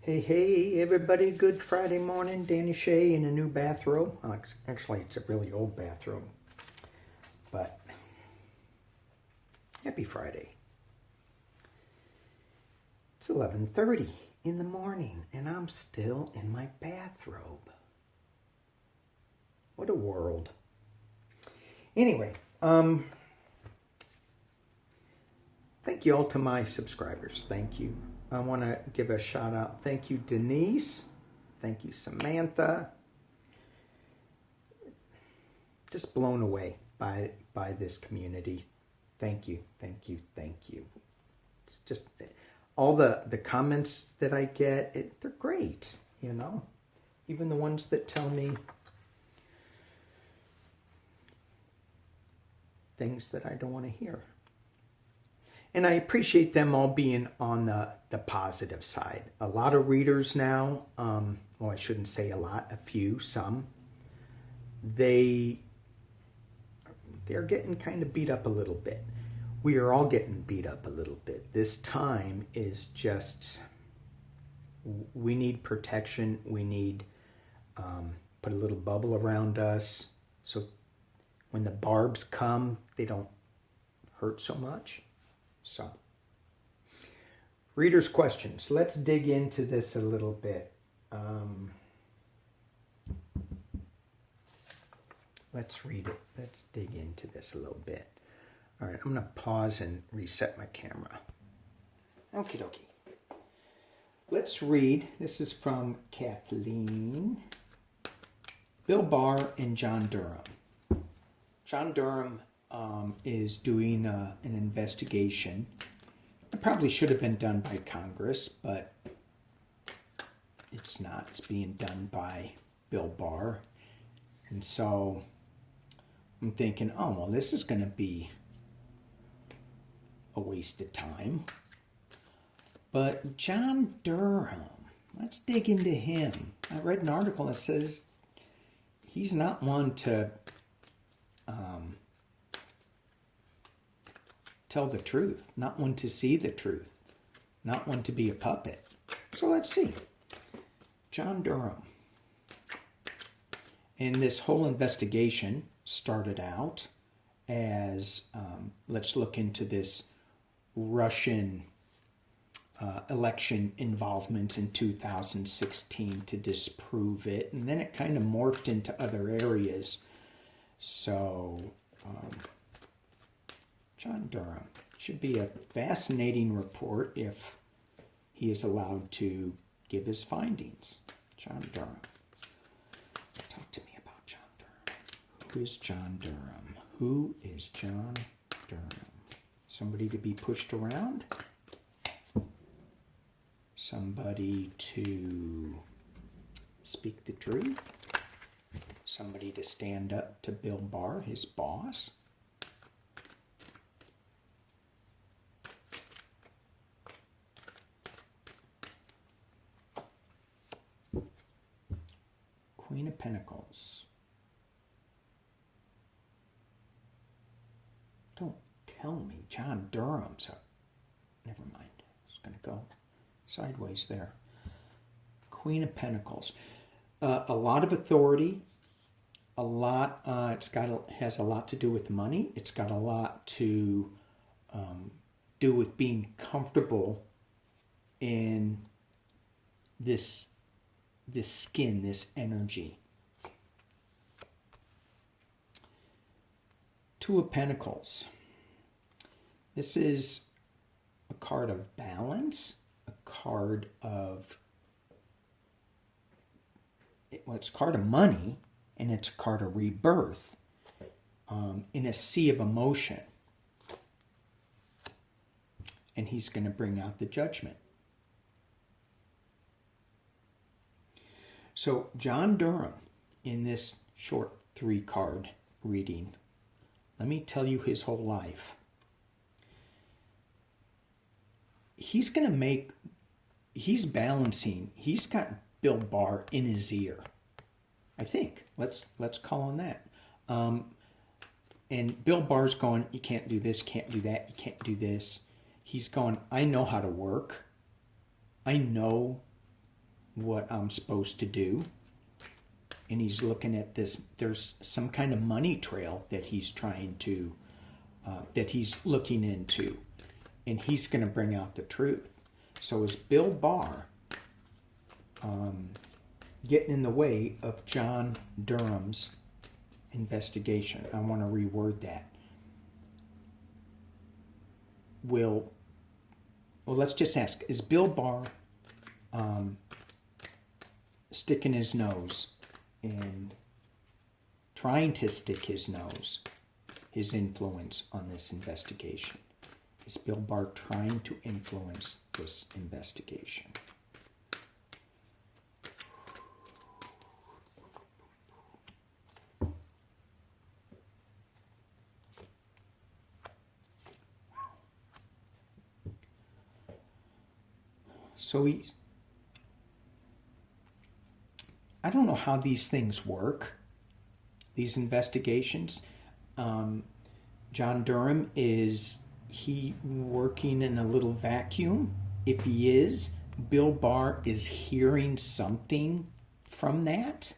Hey, everybody, good Friday morning. Danny Shea in a new bathrobe. Actually, it's a really old bathrobe, but happy Friday. It's 11:30 in the morning, and I'm still in my bathrobe. What a world. Anyway, thank you all to my subscribers. Thank you. I want to give a shout out. Thank you, Denise. Thank you, Samantha. Just blown away by this community. Thank you. It's just all the comments that I get, they're great, Even the ones that tell me things that I don't want to hear. And I appreciate them all being on the positive side. A lot of readers now, well, I shouldn't say a lot, a few, some, they're getting kind of beat up a little bit. We are all getting beat up a little bit. This time is just, we need protection. We need put a little bubble around us so when the barbs come, they don't hurt so much. So, readers' questions. Let's dig into this a little bit. Let's read it. Let's dig into this a little bit. All right, I'm going to pause and reset my camera. Okie dokie. Let's read. This is from Kathleen. Bill Barr and John Durham. John Durham is doing an investigation. It probably should have been done by Congress, but it's not. It's being done by Bill Barr. And so I'm thinking, oh, well, this is going to be a waste of time. But John Durham, let's dig into him. I read an article that says he's not one to tell the truth, not one to see the truth, not one to be a puppet. So let's see. John Durham. And this whole investigation started out as, let's look into this Russian election involvement in 2016 to disprove it. And then it kind of morphed into other areas. So, John Durham. Should be a fascinating report if he is allowed to give his findings. John Durham. Talk to me about John Durham. Who is John Durham? Who is John Durham? Somebody to be pushed around? Somebody to speak the truth? Somebody to stand up to Bill Barr, his boss? Queen of Pentacles. Don't tell me John Durham's up. Never mind. It's going to go sideways there. Queen of Pentacles. A lot of authority. A lot. Has a lot to do with money. It's got a lot to do with being comfortable in this skin, this energy. Two of Pentacles. This is a card of balance, a card of, it's a card of money, and it's a card of rebirth in a sea of emotion. And he's going to bring out the judgment. So John Durham, in this short 3-card reading, let me tell you his whole life. He's balancing, he's got Bill Barr in his ear. I think. Let's call on that. And Bill Barr's going, you can't do this, you can't do that, you can't do this. He's going, I know how to work. I know what I'm supposed to do. And he's looking at this. There's some kind of money trail that he's trying to, that he's looking into. And he's going to bring out the truth. So is Bill Barr getting in the way of John Durham's investigation? I want to reword that. Well, let's just ask, is Bill Barr sticking his nose and trying to stick his nose, his influence on this investigation? Is Bill Barr trying to influence this investigation? So I don't know how these things work, these investigations. John Durham, is he working in a little vacuum? If he is, Bill Barr is hearing something from that.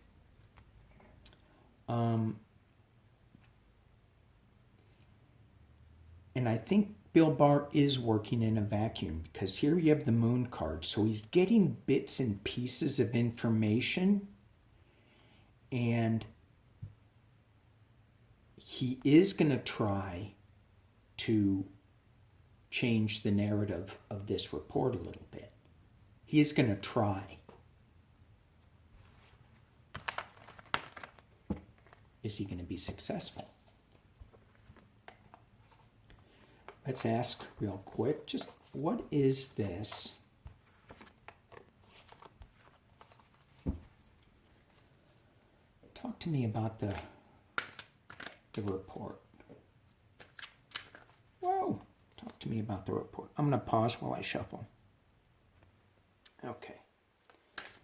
And I think Bill Barr is working in a vacuum, because here you have the moon card. So he's getting bits and pieces of information, and he is going to try to change the narrative of this report a little bit. He is going to try. Is he going to be successful? Let's ask real quick, just what is this? Talk to me about the report. Whoa, talk to me about the report. I'm going to pause while I shuffle. Okay.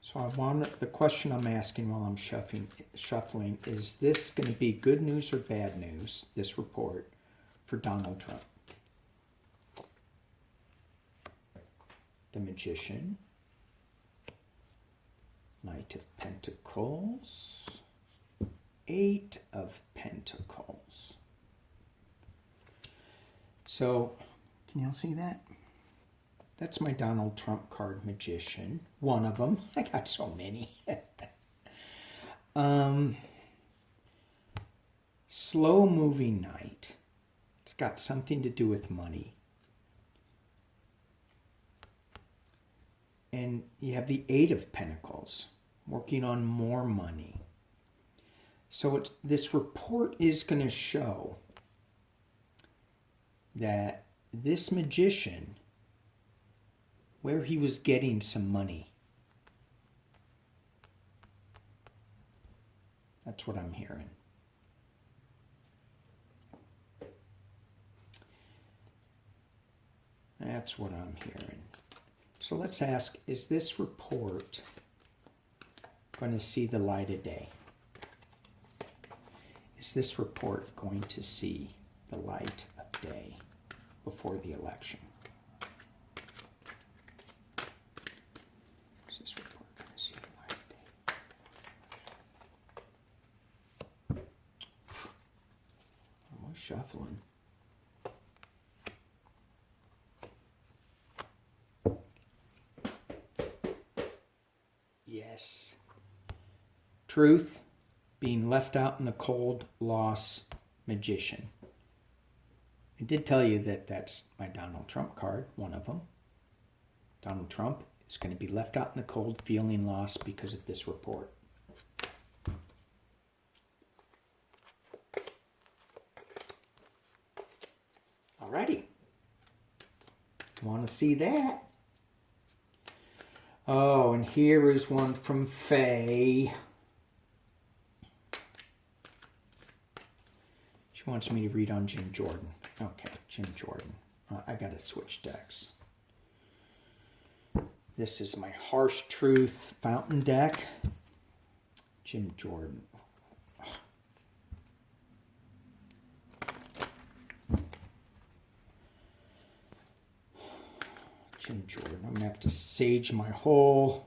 So the question I'm asking while I'm shuffling, is this going to be good news or bad news, this report, for Donald Trump? The Magician, Knight of Pentacles, Eight of Pentacles. So, can y'all see that? That's my Donald Trump card, Magician. One of them. I got so many. Slow-moving Knight. It's got something to do with money. And you have the Eight of Pentacles, working on more money. So this report is going to show that this magician, where he was getting some money. That's what I'm hearing. That's what I'm hearing. So let's ask, is this report going to see the light of day? Is this report going to see the light of day before the election? Is this report going to see the light of day? I'm shuffling. Yes. Truth, being left out in the cold, loss, Magician. I did tell you that that's my Donald Trump card, one of them. Donald Trump is going to be left out in the cold, feeling lost because of this report. Alrighty. Want to see that? Oh, and here is one from Faye. She wants me to read on Jim Jordan. Okay, Jim Jordan. I got to switch decks. This is my Harsh Truth Fountain deck. Jim Jordan. Jim Jordan. I'm going to have to sage my whole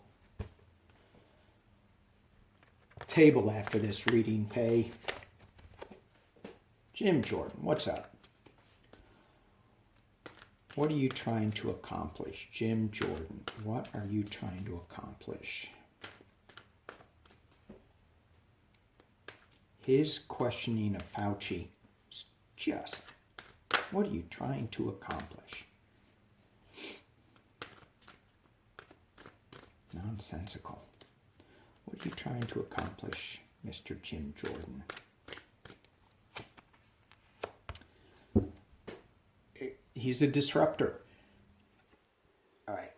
table after this reading, Faye. Jim Jordan, what's up? What are you trying to accomplish? Jim Jordan, what are you trying to accomplish? His questioning of Fauci is just, what are you trying to accomplish? Nonsensical. What are you trying to accomplish, Mr. Jim Jordan? He's a disruptor. All right,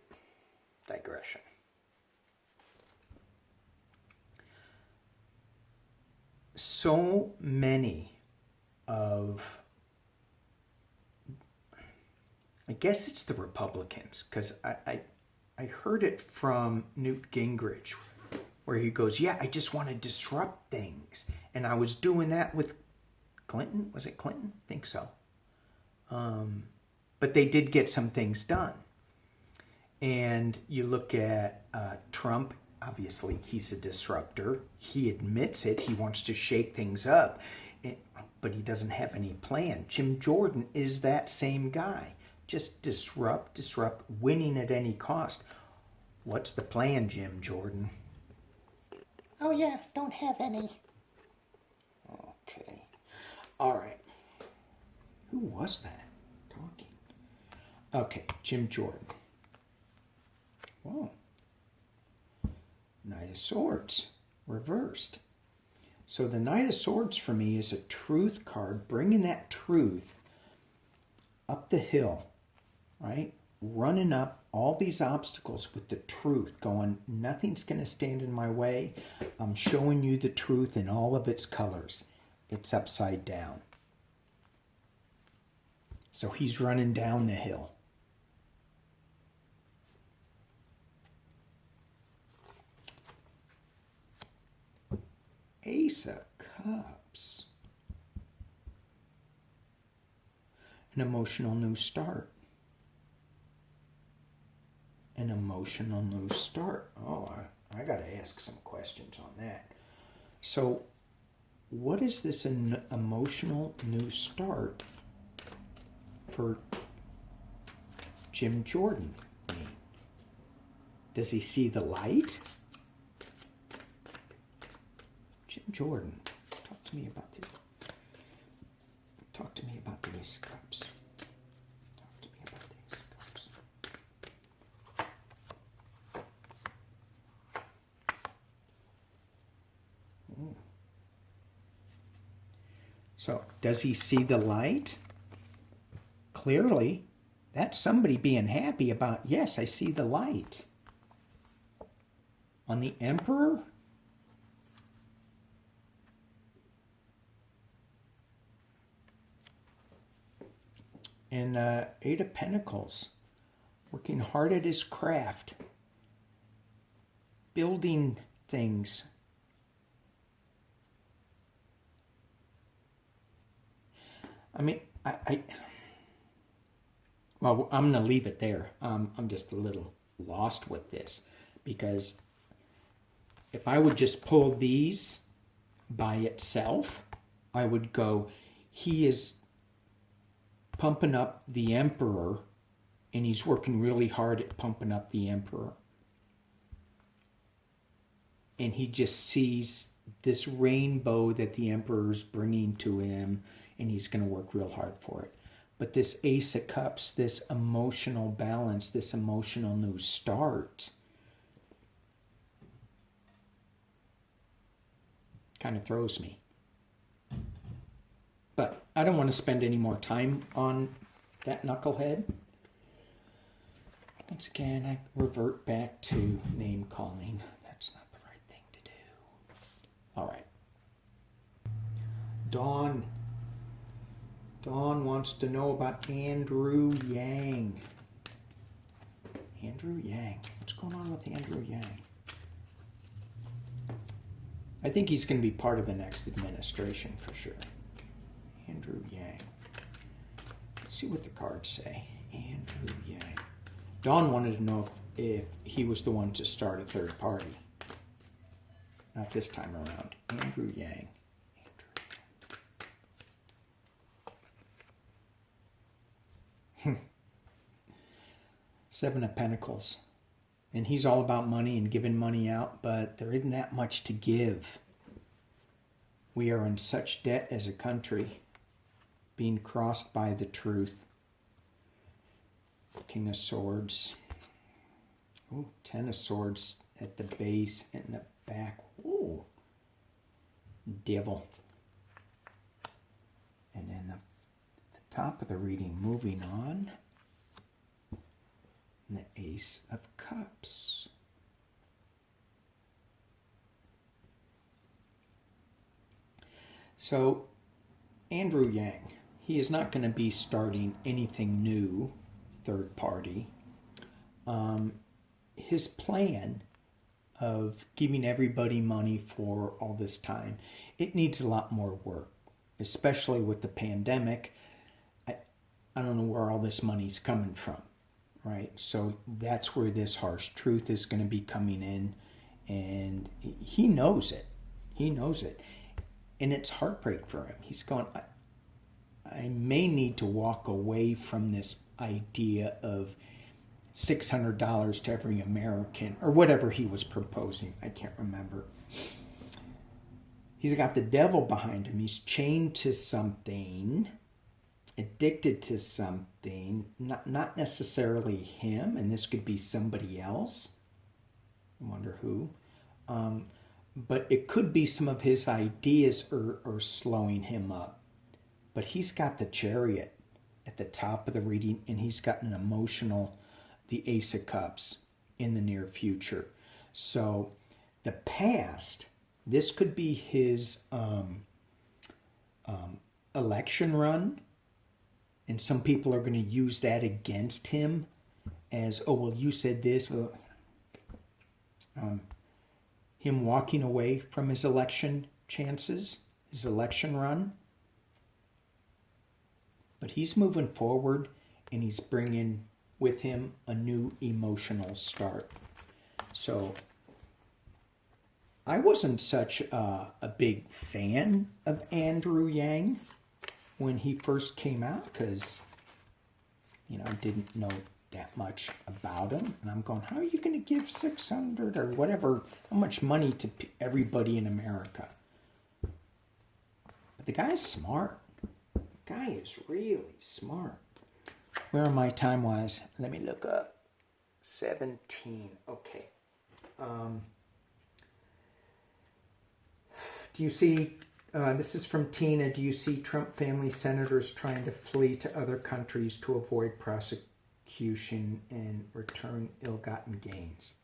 digression. So many of, I guess it's the Republicans, because I heard it from Newt Gingrich, where he goes, yeah, I just want to disrupt things. And I was doing that with Clinton. Was it Clinton? I think so. But they did get some things done. And you look at Trump, obviously he's a disruptor. He admits it. He wants to shake things up, but he doesn't have any plan. Jim Jordan is that same guy. Just disrupt, winning at any cost. What's the plan, Jim Jordan? Oh yeah, don't have any. Okay. All right. Who was that talking? Okay, Jim Jordan. Whoa. Knight of Swords, reversed. So the Knight of Swords for me is a truth card, bringing that truth up the hill, right? Running up all these obstacles with the truth, going, nothing's going to stand in my way. I'm showing you the truth in all of its colors. It's upside down. So he's running down the hill. Ace of Cups. An emotional new start. An emotional new start. Oh, I got to ask some questions on that. So, what is this emotional new start for Jim Jordan mean? Does he see the light? Jim Jordan, talk to me about this. Talk to me about these cups. Talk to me about these cups. Ooh. So, does he see the light? Clearly, that's somebody being happy about, yes, I see the light. On the Emperor, and Eight of Pentacles, working hard at his craft, building things. I mean, well, I'm going to leave it there. I'm just a little lost with this, because if I would just pull these by itself, I would go, he is pumping up the Emperor, and he's working really hard at pumping up the Emperor. And he just sees this rainbow that the Emperor is bringing to him, and he's going to work real hard for it. But this Ace of Cups, this emotional balance, this emotional new start, kind of throws me. But I don't want to spend any more time on that knucklehead. Once again, I revert back to name calling. That's not the right thing to do. All right. Dawn wants to know about Andrew Yang. Andrew Yang. What's going on with Andrew Yang? I think he's going to be part of the next administration for sure. Andrew Yang. Let's see what the cards say. Andrew Yang. Dawn wanted to know if he was the one to start a third party. Not this time around. Andrew Yang. Seven of Pentacles. And he's all about money and giving money out, but there isn't that much to give. We are in such debt as a country, being crossed by the truth. King of Swords. Ooh, Ten of Swords at the base and the back. Ooh. Devil. And then the top of the reading, moving on. And the Ace of Cups. So, Andrew Yang, he is not going to be starting anything new, third party. His plan of giving everybody money for all this time, it needs a lot more work, especially with the pandemic. I don't know where all this money's coming from, right? So that's where this harsh truth is going to be coming in, and he knows it. He knows it. And it's heartbreak for him. He's going, I may need to walk away from this idea of $600 to every American, or whatever he was proposing. I can't remember. He's got the devil behind him. He's chained to something, addicted to something, not necessarily him, and this could be somebody else. I wonder who. But it could be some of his ideas are slowing him up. But he's got the Chariot at the top of the reading, and he's got an emotional, the Ace of Cups in the near future. So the past, this could be his election run, and some people are going to use that against him as, oh, well, you said this. Him walking away from his election chances, his election run. But he's moving forward, and he's bringing with him a new emotional start. So I wasn't such a big fan of Andrew Yang when he first came out, because, you know, I didn't know that much about him. And I'm going, how are you going to give 600 or whatever, how much money to everybody in America? But the guy's smart. The guy is really smart. Where my time was, let me look up. 17. Okay. Do you see, this is from Tina, do you see Trump family senators trying to flee to other countries to avoid prosecution and return ill-gotten gains?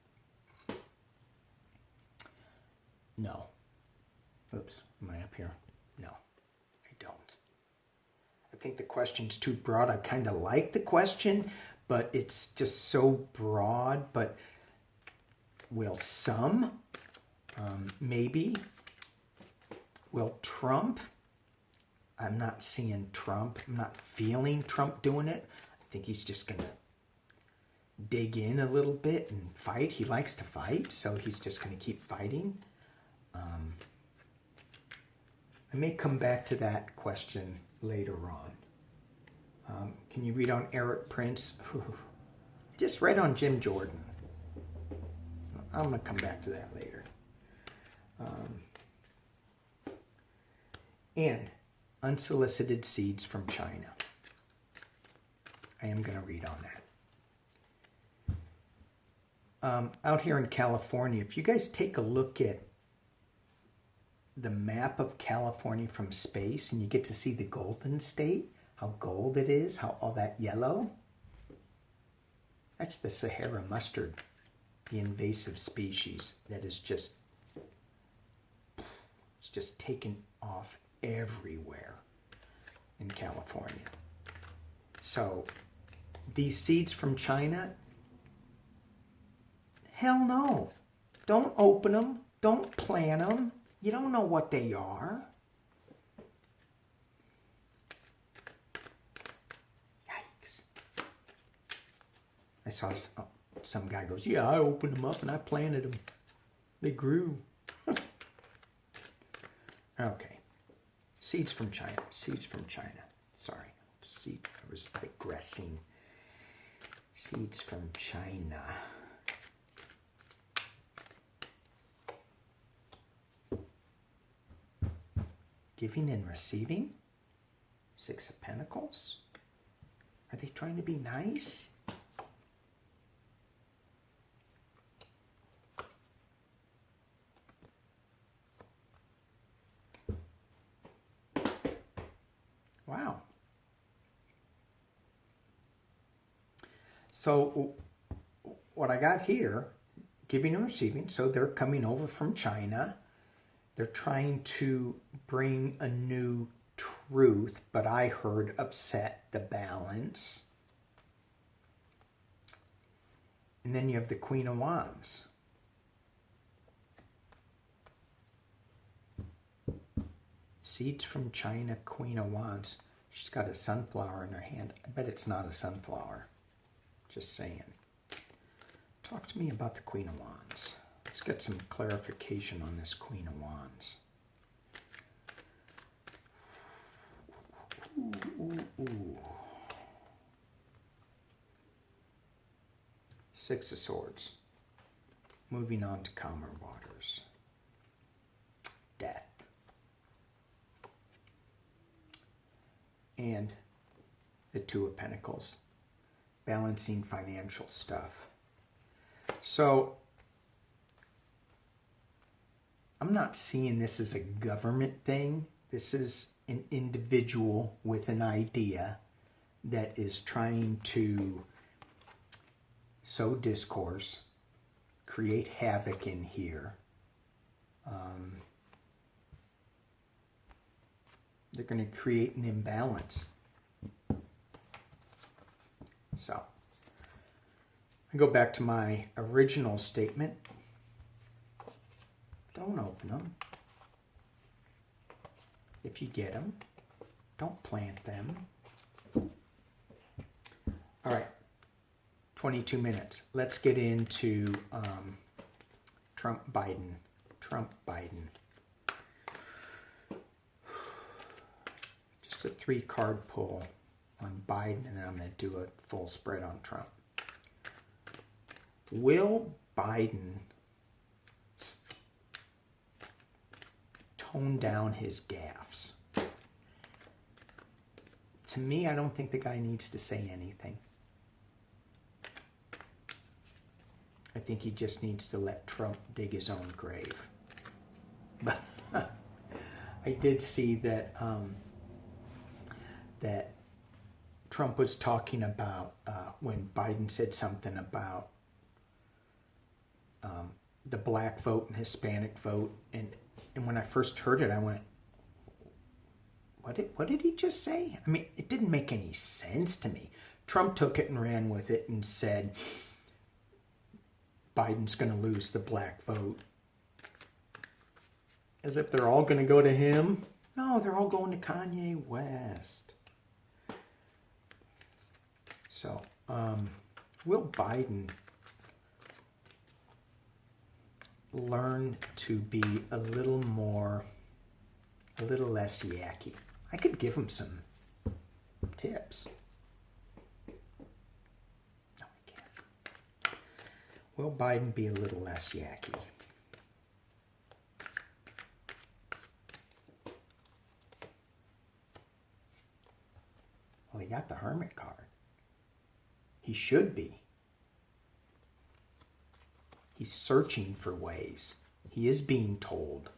No. Oops, am I up here? No, I don't. I think the question's too broad. I kind of like the question, but it's just so broad. But will some? Maybe. Will Trump? I'm not seeing Trump. I'm not feeling Trump doing it. I think he's just going to dig in a little bit and fight. He likes to fight, so he's just going to keep fighting. I may come back to that question later on. Can you read on Eric Prince? Just read on Jim Jordan. I'm going to come back to that later. And unsolicited seeds from China. I am going to read on that. Out here in California, if you guys take a look at the map of California from space and you get to see the Golden State, how gold it is, how all that yellow, that's the Sahara mustard, the invasive species that is just, it's just taken off everywhere in California. So these seeds from China, hell no. Don't open them. Don't plant them. You don't know what they are. Yikes. I saw some guy goes, yeah, I opened them up and I planted them. They grew. Okay. Seeds from China. Seeds from China. Sorry. I was digressing. Seeds from China. Giving and receiving. 6 of Pentacles. Are they trying to be nice? Wow. So what I got here, giving and receiving, so they're coming over from China. They're trying to bring a new truth, but I heard upset the balance. And then you have the Queen of Wands. Seeds from China, Queen of Wands. She's got a sunflower in her hand. I bet it's not a sunflower. Just saying. Talk to me about the Queen of Wands. Let's get some clarification on this Queen of Wands. Ooh. 6 of Swords. Moving on to calmer waters. Death. And the 2 of Pentacles. Balancing financial stuff. So, I'm not seeing this as a government thing. This is an individual with an idea that is trying to sow discourse, create havoc in here. They're going to create an imbalance. So, I go back to my original statement. Don't open them. If you get them, don't plant them. All right, 22 minutes. Let's get into Trump-Biden. Trump-Biden. Just a 3-card pull on Biden, and then I'm going to do a full spread on Trump. Will Biden tone down his gaffes? To me, I don't think the guy needs to say anything. I think he just needs to let Trump dig his own grave. But I did see that that Trump was talking about when Biden said something about the black vote and Hispanic vote, and when I first heard it, I went, what did he just say? I mean, it didn't make any sense to me. Trump took it and ran with it and said Biden's going to lose the black vote. As if they're all going to go to him. No, they're all going to Kanye West. So, will Biden learn to be a little less yucky? I could give him some tips. No, I can't. Will Biden be a little less yucky? Well, he got the Hermit card. He should be. He's searching for ways. He is being told.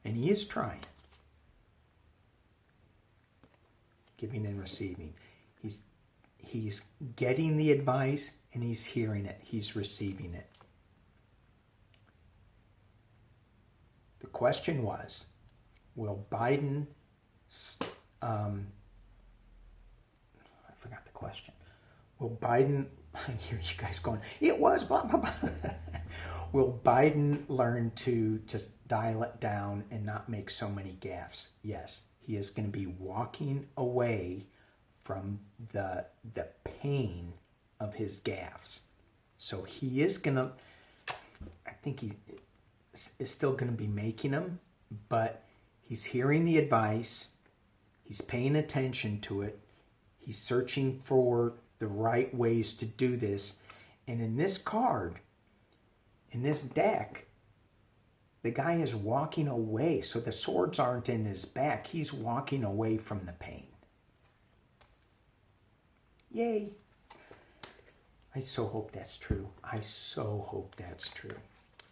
And he is trying. Giving and receiving. He's getting the advice and he's hearing it. He's receiving it. The question was, will Biden... I forgot the question. Will Biden... I hear you guys going, it was blah, blah, blah. Will Biden learn to just dial it down and not make so many gaffes? Yes. He is going to be walking away from the pain of his gaffes. So he is going to... I think he is still going to be making them, but He's hearing the advice. He's paying attention to it. He's searching for the right ways to do this. And in this card, in this deck, the guy is walking away. So the swords aren't in his back. He's walking away from the pain. Yay. I so hope that's true. I so hope that's true.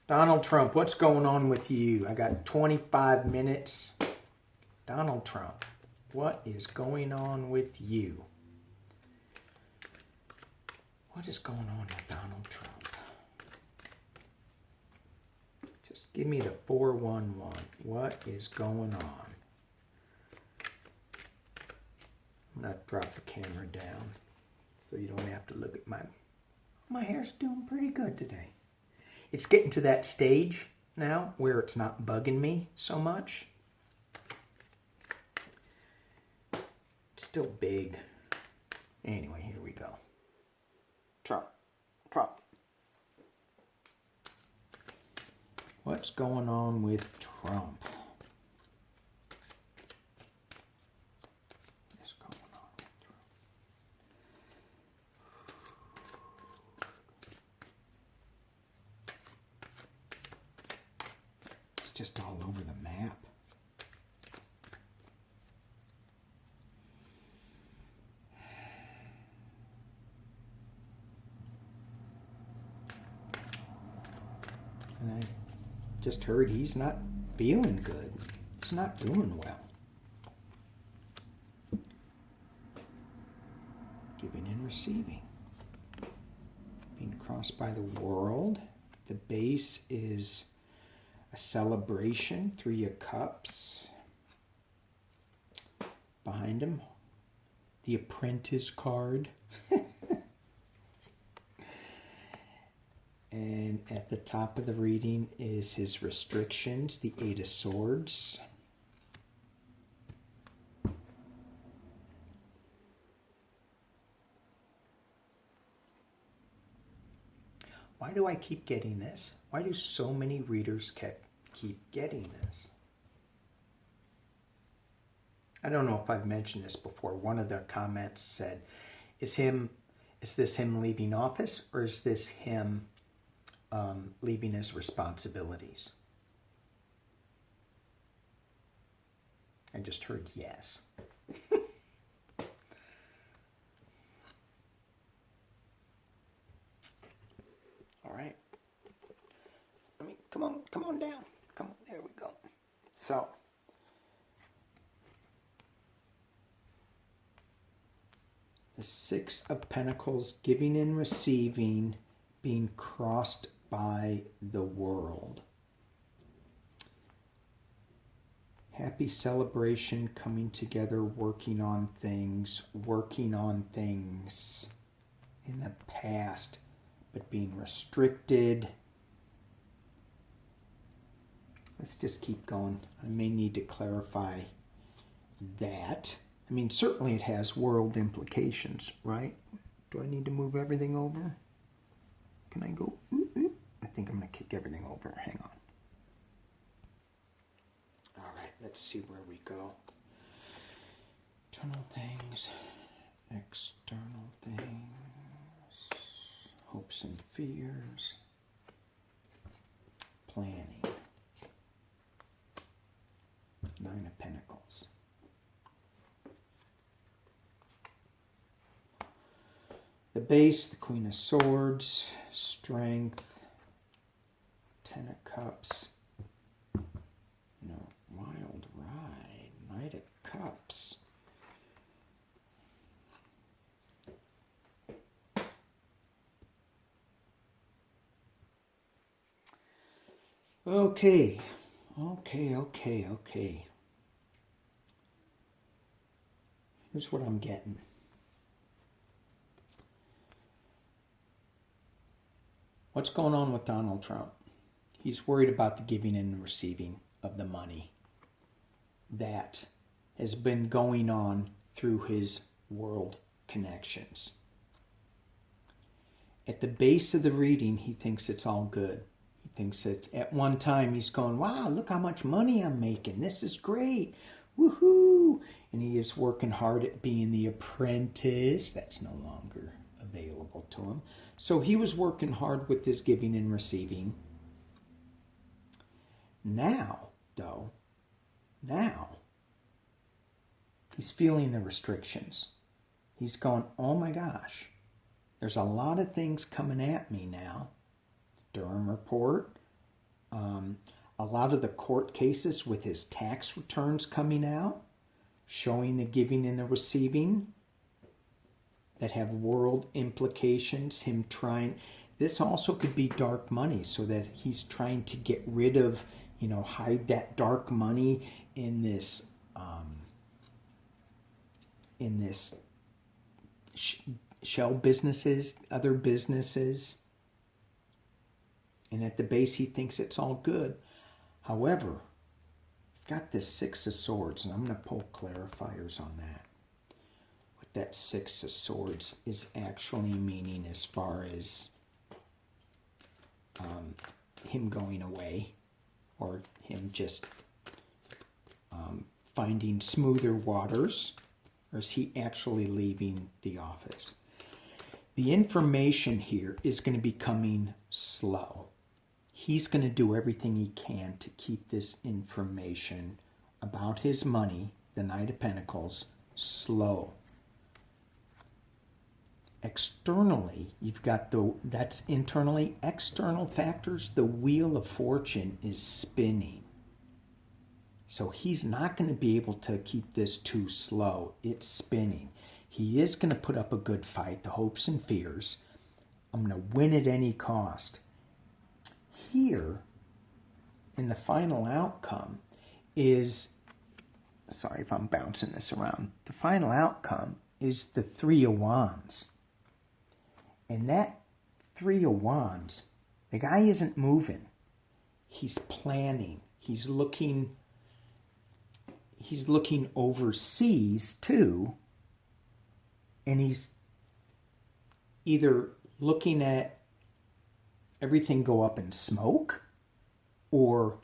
Donald Trump, what's going on with you? I got 25 minutes. Donald Trump, what is going on with you? What is going on with Donald Trump? Just give me the 411. What is going on? I'm going to drop the camera down so you don't have to look at my hair's doing pretty good today. It's getting to that stage now where it's not bugging me so much. It's still big. Anyway, here we go. Trump. What's going on with Trump? What's going on with Trump? It's just all over the map. And I just heard he's not feeling good. He's not doing well. Giving and receiving. Being crossed by the world. The base is a celebration. 3 of Cups. Behind him, the Apprentice card. And at the top of the reading is his restrictions, the 8 of Swords. Why do I keep getting this? Why do so many readers keep getting this? I don't know if I've mentioned this before. One of the comments said, is this him leaving office, or is this him leaving his responsibilities? I just heard yes. All right. Come on down. Come on, there we go. So, the 6 of Pentacles, giving and receiving, being crossed by the world. Happy celebration, coming together, working on things in the past, but being restricted. Let's just keep going. I may need to clarify that. I mean, certainly it has world implications, right? Do I need to move everything over? Can I go? I think I'm going to kick everything over. Hang on. All right, let's see where we go. Internal things, external things, hopes and fears, planning. 9 of Pentacles. The base, the Queen of Swords, strength, 10 of Cups, wild ride, Knight of Cups. Okay. Here's what I'm getting. What's going on with Donald Trump? He's worried about the giving and receiving of the money that has been going on through his world connections. At the base of the reading, he thinks it's all good. He Thinks that at one time he's going, wow, look how much money I'm making. This is great. Woohoo! And he is working hard at being the apprentice. That's no longer available to him. So he was working hard with his giving and receiving. Now, though, he's feeling the restrictions. He's going, oh my gosh, there's a lot of things coming at me now. Durham report, a lot of the court cases with his tax returns coming out, showing the giving and the receiving that have world implications. Him trying, this also could be dark money, so that he's trying to get rid of, hide that dark money in this shell businesses, other businesses. And at the base, he thinks it's all good. However, you've got this Six of Swords, and I'm going to pull clarifiers on that. What that Six of Swords is actually meaning as far as him going away, or him just finding smoother waters, or is he actually leaving the office? The information here is going to be coming slow. He's going to do everything he can to keep this information about his money, the Knight of Pentacles, slow. Externally, you've got that's internally. External factors, the Wheel of Fortune is spinning. So he's not going to be able to keep this too slow. It's spinning. He is going to put up a good fight, the hopes and fears. I'm going to win at any cost. Here, in the final outcome, is, sorry if I'm bouncing this around, the final outcome is the Three of Wands. And that Three of Wands, the guy isn't moving. He's planning. He's looking overseas too. And he's either looking at everything go up in smoke, or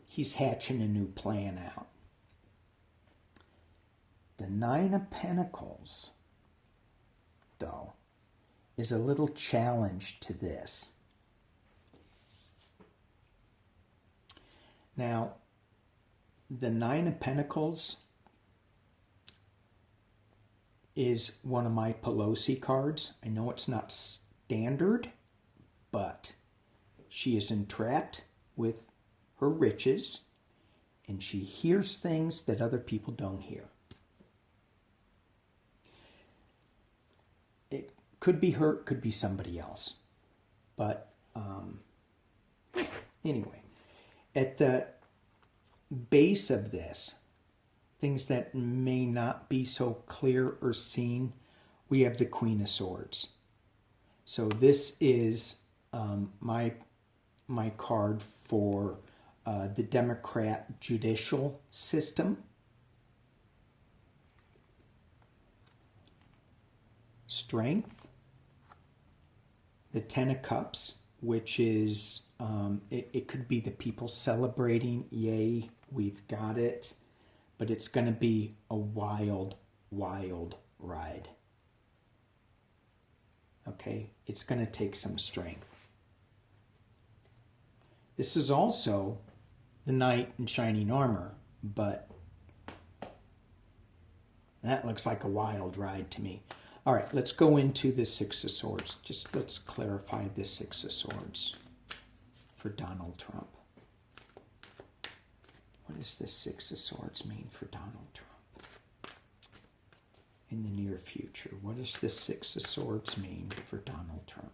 he's hatching a new plan out. The Nine of Pentacles, though, is a little challenge to this. Now, the Nine of Pentacles is one of my Pelosi cards. I know it's not standard, but she is entrapped with her riches, and she hears things that other people don't hear. It could be her, it could be somebody else. But anyway, at the base of this, things that may not be so clear or seen, we have the Queen of Swords. So this is my card for the Democrat judicial system. Strength. The Ten of Cups, which is, it could be the people celebrating, yay, we've got it. But it's going to be a wild, wild ride. Okay? It's going to take some strength. This is also the Knight in shining armor, but that looks like a wild ride to me. All right, let's go into the Six of Swords. Just let's clarify the Six of Swords for Donald Trump. What does the Six of Swords mean for Donald Trump in the near future? What does the Six of Swords mean for Donald Trump?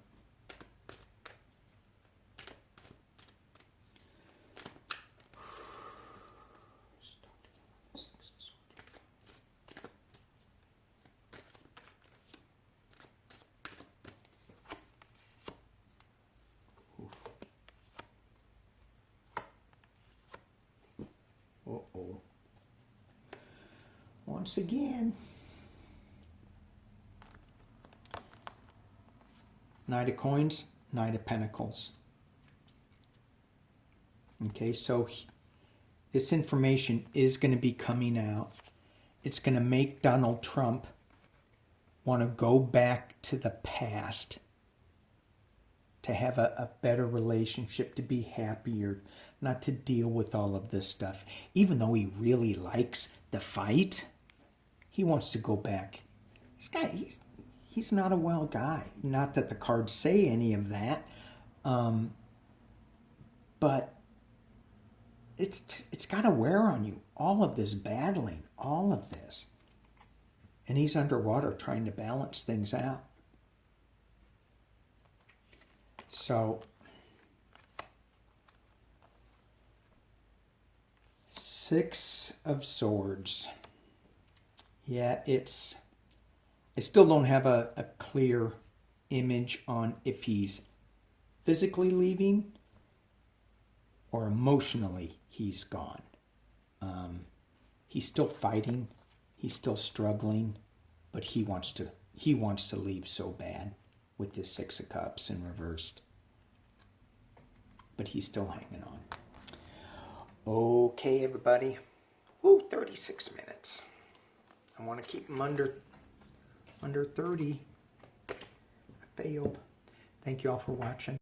Uh-oh. Once again. Knight of Coins, Knight of Pentacles. Okay, so this information is going to be coming out. It's going to make Donald Trump want to go back to the past, to have a better relationship, to be happier, not to deal with all of this stuff. Even though he really likes the fight, he wants to go back. This guy, he's not a well guy. Not that the cards say any of that, but it's got to wear on you. All of this battling, all of this. And he's underwater trying to balance things out. So, 6 of Swords. Yeah, I still don't have a clear image on if he's physically leaving or emotionally he's gone. He's still fighting. He's still struggling, but he wants to leave so bad with this 6 of Cups in reversed. But he's still hanging on. Okay, everybody. Ooh, 36 minutes. I want to keep them under 30. I failed. Thank you all for watching.